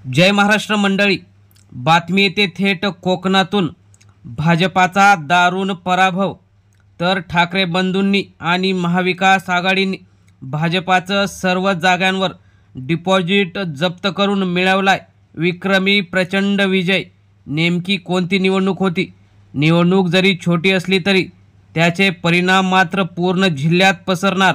जय महाराष्ट्र मंडळी, बातमी येते थेट कोकणातून। भाजपाचा दारुण पराभव। तर ठाकरे बंधूंनी आणि महाविकास आघाडीने भाजपाचं सर्व जागांवर डिपॉझिट जप्त करून मिळवलाय विक्रमी प्रचंड विजय। नेमकी कोणती निवडणूक होती? निवडणूक जरी छोटी असली तरी त्याचे परिणाम मात्र पूर्ण जिल्ह्यात पसरणार।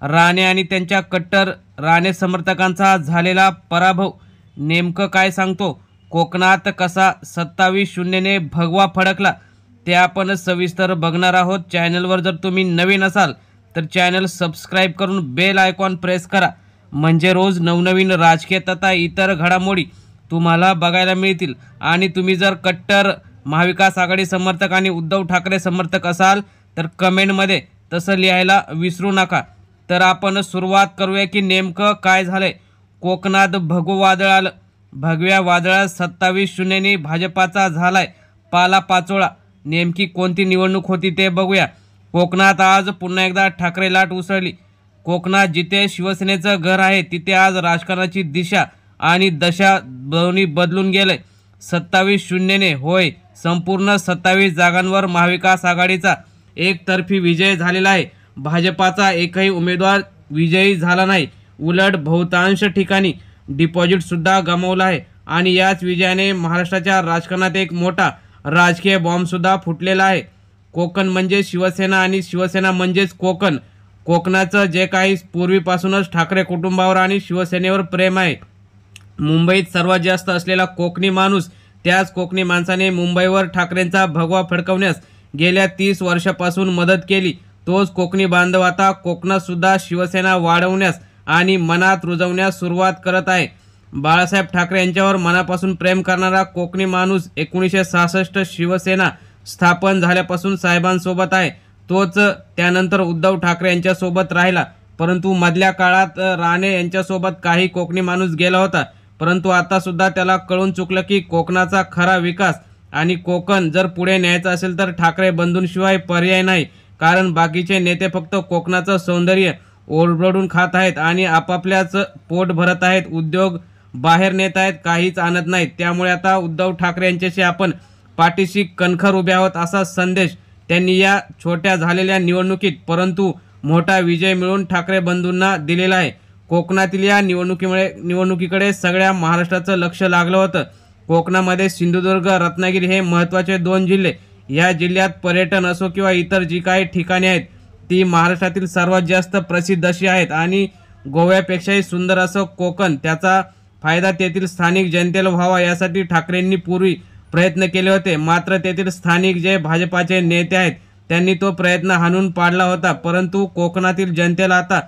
राणे आणि त्यांच्या कट्टर राणे समर्थकांचा झालेला पराभव नेमकं काय सांगतो? कोकणात कसा 27-0 ने भगवा फडकला ते आपण सविस्तर बघणार आहोत। चॅनलवर जर तुम्ही नवीन असाल तर चॅनल सबस्क्राइब करून बेल आयकॉन प्रेस करा, म्हणजे रोज नवनवीन राजकीय तथा इतर घडामोडी तुम्हाला बघायला मिळतील। आणि तुम्ही जर कट्टर महाविकास आघाडी समर्थक आणि उद्धव ठाकरे समर्थक असाल तर कमेंटमध्ये तसं लिहायला विसरू नका। तर आपण सुरुवात करूया की नेमकं काय झालंय। कोकणात भगवं वादळ आलं। भगव्या वादळात 27-0 ने भाजपाचा झालाय पालापाचोळा। नेमकी कोणती निवडणूक होती ते बघूया। कोकणात आज पुन्हा एकदा ठाकरे लाट उसळली। कोकणात जिथे शिवसेनेचं घर आहे तिथे आज राजकारणाची दिशा आणि दशा दोन्ही बदलून गेले। 27-0 ने होय, संपूर्ण 27 जागांवर महाविकास आघाडीचा एकतर्फी विजय झालेला आहे। भाजपाचा एकही उमेदवार विजयी झाला नाही, उलट बहुतांश ठिकाणी डिपॉझिट सुद्धा गमावला आहे। आणि याच विजयाने महाराष्ट्राच्या राजकारणात एक मोठा राजकीय बॉम्ब सुद्धा फुटलेला आहे। कोकण म्हणजे शिवसेना आणि शिवसेना म्हणजेच कोकण। कोकणाचं जे काही पूर्वीपासूनच ठाकरे कुटुंबावर आणि शिवसेनेवर प्रेम आहे। मुंबईत सर्वात जास्त असलेला कोकणी माणूस, त्याच कोकणी माणसाने मुंबईवर ठाकरेंचा भगवा फडकवण्यास गेल्या 30 वर्षापासून मदत केली। तोच कोकणी बांधव आता कोकणात सुद्धा शिवसेना वाढवण्यास आणि मनात रुजवण्यास सुरुवात करत आहे। बाळासाहेब ठाकरे यांच्यावर मनापासून प्रेम करणारा कोकणी माणूस 1966 शिवसेना स्थापन झाल्यापासून साहेबांसोबत आहे। तोच त्यानंतर उद्धव ठाकरे यांच्यासोबत राहिला, परंतु मधल्या काळात राणे यांच्यासोबत काही कोकणी माणूस गेला होता। परंतु आता सुद्धा त्याला कळून चुकलं की कोकणाचा खरा विकास आणि कोकण जर पुढे न्यायचा असेल तर ठाकरे बंधूंशिवाय पर्याय नाही। कारण बाकीचे नेते फक्त कोकणाचं सौंदर्य ओरबडून खात आहेत आणि आपापल्याच पोट भरत आहेत, उद्योग बाहेर नेत आहेत, काहीच आणत नाहीत। त्यामुळे आता उद्धव ठाकरे यांच्याशी आपण पाठीशी कणखर उभे आहोत असा संदेश त्यांनी या छोट्या झालेल्या निवडणुकीत परंतु मोठा विजय मिळवून ठाकरे बंधूंना दिलेला आहे। कोकणातील या निवडणुकीकडे सगळ्या महाराष्ट्राचं लक्ष लागलं होतं। कोकणामध्ये सिंधुदुर्ग, रत्नागिरी हे महत्त्वाचे 2 जिल्हे। या जिल्ह्यात पर्यटन असो किंवा इतर जी काही ठिकाणे आहेत ती महाराष्ट्रातील सर्वात जास्त प्रसिद्ध अशी आहेत आणि गोव्यापेक्षाही सुंदर असं कोकण। त्याचा फायदा तेथील स्थानिक जनतेला व्हावा यासाठी ठाकरेंनी पूर्वी प्रयत्न केले होते। मात्र तेथील स्थानिक जे भाजपाचे नेते आहेत त्यांनी तो प्रयत्न हाणून पाडला होता। परंतु कोकणातील जनतेला आता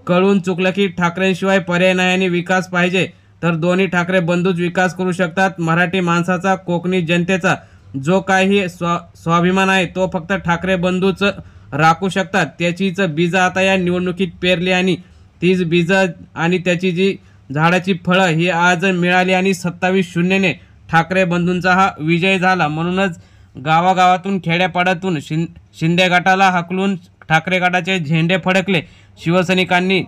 कळून चुकलं की ठाकरेंशिवाय पर्याय नाही आणि विकास पाहिजे तर दोन्ही ठाकरे बंधूच विकास करू शकतात। मराठी माणसाचा, कोकणी जनतेचा जो काही स्वाभिमान आहे तो फक्त ठाकरे बंधूच राखू शकतात। त्याचीच बीज आता या निवडणुकीत पेरली आणि तीच बीज आणि त्याची जी झाडाची फळं ही आज मिळाली आणि 27-0 ने ठाकरे बंधूंचा हा विजय झाला। म्हणूनच गावागावातून खेड्यापाड्यातून शिंदे गटाला हाकलून ठाकरे गटाचे झेंडे फडकले। शिवसैनिकांनी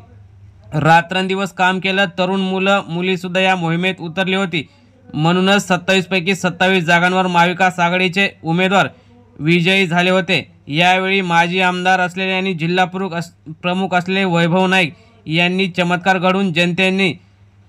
रात्रंदिवस काम केलं। तरुण मुलं मुली सुद्धा या मोहिमेत उतरली होती। म्हणूनच 27 पैकी 27 जागांवर महाविकास आघाडीचे उमेदवार विजयी झाले होते। यावेळी माजी आमदार असलेले आणि जिल्हा प्रमुख असलेले वैभव नाईक यांनी चमत्कार घडवून जनतेने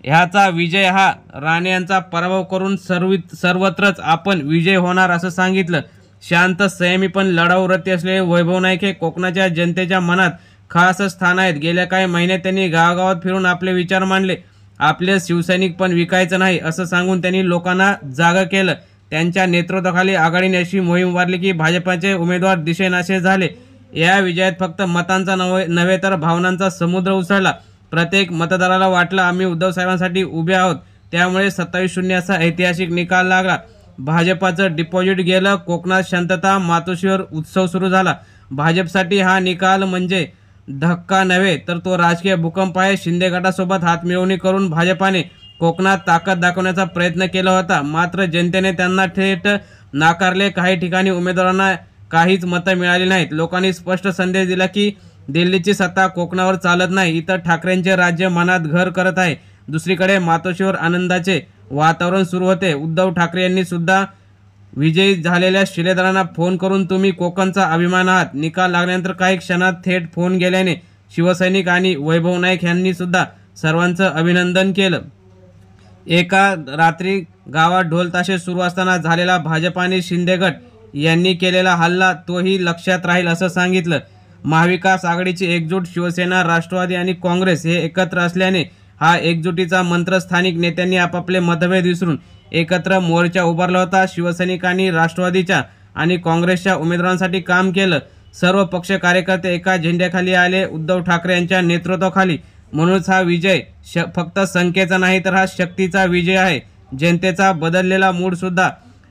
ह्याचा विजय हा राणे यांचा पराभव करून सर्वत्रच आपण विजय होणार असं सांगितलं। शांत, संयमी पण लढाऊ रथी असलेले वैभव नाईक हे कोकणाच्या जनतेच्या मनात खास स्थान आहेत। गेल्या काही महिन्यात त्यांनी गावागावात फिरून आपले विचार मांडले। आपले शिवसैनिक पण विकायचं नाही असं सांगून त्यांनी लोकांना जागं केलं। त्यांच्या नेतृत्वाखाली आघाडीने अशी मोहीम उभारली की भाजपाचे उमेदवार दिसेनासे झाले। या विजयात फक्त मतांचा नव्हे तर भावनांचा समुद्र उसळला। प्रत्येक मतदाराला वाटलं आम्ही उद्धव साहेबांसाठी उभे आहोत। त्यामुळे 27-0 असा ऐतिहासिक निकाल लागला। भाजपाचं डिपॉझिट गेलं। कोकणात शांतता, मातोश्रीवर उत्सव सुरू झाला। भाजपसाठी हा निकाल म्हणजे धक्का नव्हे तर तो राजकीय भूकंप आहे। शिंदे गटासोबत हातमिळवणी करून भाजपाने कोकणात ताकद दाखवण्याचा प्रयत्न केला होता, मात्र जनतेने त्यांना थेट नाकारले। काही ठिकाणी उमेदवारांना काहीच मतं मिळाली नाहीत। लोकांनी स्पष्ट संदेश दिला की दिल्लीची सत्ता कोकणावर चालत नाही, इतर ठाकरेंचे राज्य मनात घर करत आहे। दुसरीकडे मातोश्रीवर आनंदाचे वातावरण सुरू होते। उद्धव ठाकरे यांनी सुद्धा विजयी झालेल्या शिलेदारांना फोन करून तुम्ही कोकणचा अभिमान आहात, निकाल लागल्यानंतर काही क्षणात थेट फोन गेल्याने शिवसैनिक आणि वैभव नाईक यांनी सुद्धा सर्वांचं अभिनंदन केलं। एका रात्री गावात ढोल ताशे सुरू असताना झालेला भाजप आणि शिंदे गट यांनी केलेला हल्ला तोही लक्षात राहील असं सांगितलं। महाविकास आघाडीची एकजूट शिवसेना, राष्ट्रवादी आणि काँग्रेस हे एकत्र असल्याने हा एकजुटीचा मंत्र स्थानिक नेत्यांनी आपापले मतभेद विसरून एकत्र मोर्चा उभारला होता। शिवसैनिकांनी राष्ट्रवादीच्या आणि काँग्रेसच्या उमेदवारांसाठी काम केलं। सर्व पक्ष कार्यकर्ते एका झेंड्याखाली आले, उद्धव ठाकरे यांच्या नेतृत्वाखाली। म्हणूनच हा विजय फक्त संख्येचा नाही तर हा शक्तीचा विजय आहे। जनतेचा बदललेला मूड सुद्धा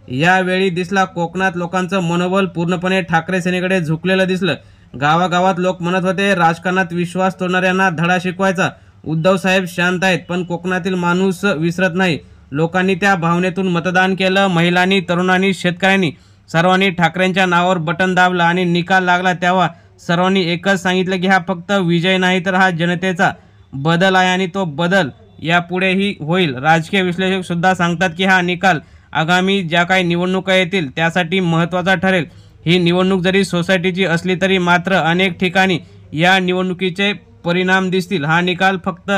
यावेळी दिसला। कोकणात लोकांचं मनोबल पूर्णपणे ठाकरे सेनेकडे झुकलेलं दिसलं। गावागावात लोक म्हणत होते, राजकारणात विश्वास तोडणाऱ्यांना धडा शिकवायचा। उद्धव साहेब शांत आहेत, पण कोकणातील माणूस विसरत नाही। लोकांनी त्या भावनेतून मतदान केलं। महिलांनी, तरुणांनी, शेतकऱ्यांनी सर्वांनी ठाकरेंच्या नावावर बटन दाबलं आणि निकाल लागला तेव्हा सर्वांनी एकच सांगितलं की हा फक्त विजय नाही तर हा जनतेचा बदल आहे आणि तो बदल यापुढेही होईल। राजकीय विश्लेषक सुद्धा सांगतात की हा निकाल आगामी ज्या काही निवडणुका येतील त्यासाठी महत्त्वाचा ठरेल। ही निवडणूक जरी सोसायटीची असली तरी मात्र अनेक ठिकाणी या निवडणुकीचे परिणाम दिसतील। हा निकाल फक्त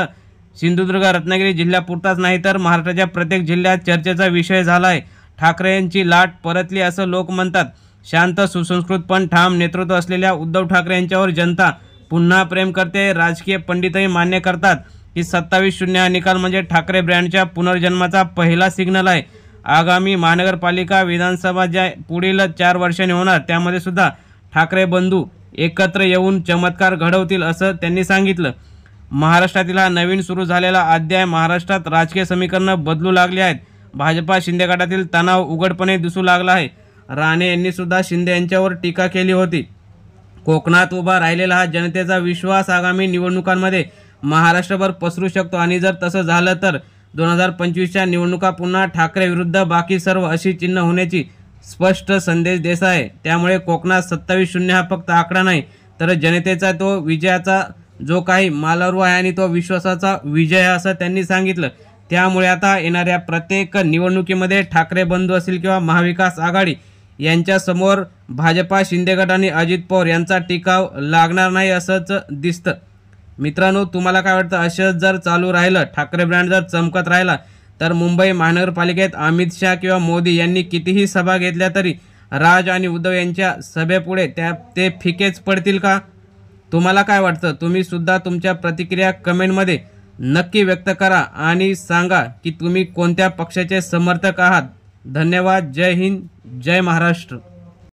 सिंधुदुर्ग, रत्नागिरी जिल्ह्यापुरताच नाही तर महाराष्ट्राच्या प्रत्येक जिल्ह्यात चर्चेचा विषय झाला आहे। ठाकरेंची लाट परतली असं लोक म्हणतात। शांत, सुसंस्कृत पण ठाम नेतृत्व असलेल्या उद्धव ठाकरे यांच्यावर जनता पुन्हा प्रेम करते। राजकीय पंडितही मान्य करतात की 27-0 हा निकाल म्हणजे ठाकरे ब्रँडच्या पुनर्जन्माचा पहिला सिग्नल आहे। आगामी महानगरपालिका, विधानसभा ज्या पुढील 4 वर्षांनी होणार त्यामध्ये सुद्धा ठाकरे बंधू एकत्र येऊन चमत्कार घडवतील असं त्यांनी सांगितलं। महाराष्ट्रातील हा नवीन सुरू झालेला अध्याय महाराष्ट्रात राजकीय समीकरणं बदलू लागली आहेत। भाजपा शिंदे गटातील तणाव उघडपणे दिसू लागला आहे। राणे यांनी सुद्धा शिंदे यांच्यावर टीका केली होती। कोकणात उभा राहिलेला हा जनतेचा विश्वास आगामी निवडणुकांमध्ये महाराष्ट्रभर पसरू शकतो आणि जर तसं झालं तर 2025च्या निवडणुका पुन्हा ठाकरे विरुद्ध बाकी सर्व अशी चिन्ह होण्याची स्पष्ट संदेश देत आहे। त्यामुळे कोकणात 27-0 हा फक्त आकडा नाही तर जनतेचा तो विजयाचा जो काही मालारू आहे आणि तो विश्वासाचा विजय आहे असं त्यांनी सांगितलं। त्यामुळे आता येणाऱ्या प्रत्येक निवडणुकीमध्ये ठाकरे बंधू असतील किंवा महाविकास आघाडी यांच्या समोर भाजपा, शिंदे गट आणि अजित पवार यांचा टिकाव लागणार नाही असंच दिसतं। मित्रांनो, तुम्हाला काय वाटतं? असंच जर चालू राहिलं, ठाकरे ब्रँड जर चमकत राहिला तर मुंबई महानगरपालिकेत अमित शहा किंवा मोदी यांनी कितीही सभा घेतल्या तरी राज आणि उद्धव यांच्या सभेपुढे ते फिकेच पडतील का? तुम्हाला काय वाटतं? तुम्ही सुद्धा तुमच्या प्रतिक्रिया कमेंटमध्ये नक्की व्यक्त करा आणि सांगा की तुम्ही कोणत्या पक्षाचे समर्थक आहात। धन्यवाद। जय हिंद, जय महाराष्ट्र।